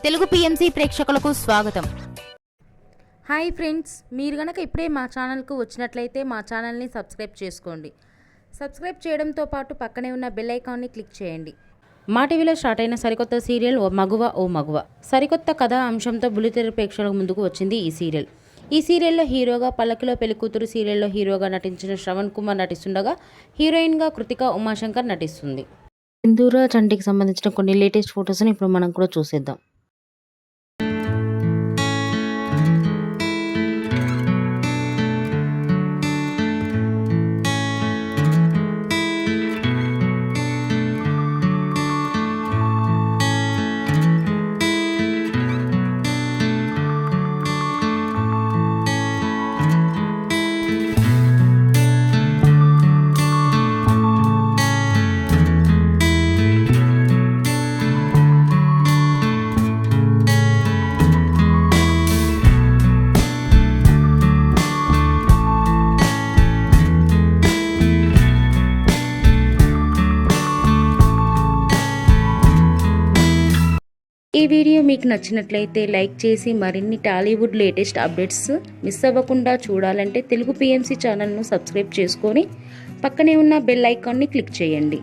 Telugu PMC ప్రేక్షకులకు స్వాగతం. Hi friends, మీరు గనక ఇప్పుడే మా ఛానల్కు వచ్చినట్లయితే మా ఛానల్ని సబ్స్క్రైబ్ చేసుకోండి. సబ్స్క్రైబ్ చేయడంతో పాటు పక్కనే ఉన్న బెల్ ఐకాన్ని క్లిక్ చేయండి. మా టీవీలో స్టార్ట్ అయిన సరికొత్త సీరియల్ ఓ మగువ సరికొత్త కథా అంశంతో బుల్లితెర ప్రేక్షకుల ముందుకు వచ్చింది ఈ సీరియల్. ఈ సీరియల్లో హీరోగా పల్లకిలో పెళ్లికూతురు సీరియల్లో హీరోగా నటించిన శ్రవణ్ కుమార్ నటిస్తుండగా హీరోయిన్గా కృతిక ఉమాశంకర్ నటిస్తుంది. సింధూర చంటికి సంబంధించిన కొన్ని లేటెస్ట్ ఫొటోస్ని ఇప్పుడు మనం కూడా చూసేద్దాం. ఈ వీడియో మీకు నచ్చినట్లయితే లైక్ చేసి మరిన్ని టాలీవుడ్ లేటెస్ట్ అప్డేట్స్ మిస్ అవ్వకుండా చూడాలంటే తెలుగు పిఎంసి ఛానల్ను సబ్స్క్రైబ్ చేసుకొని పక్కనే ఉన్న బెల్ ఐకాన్ని క్లిక్ చేయండి.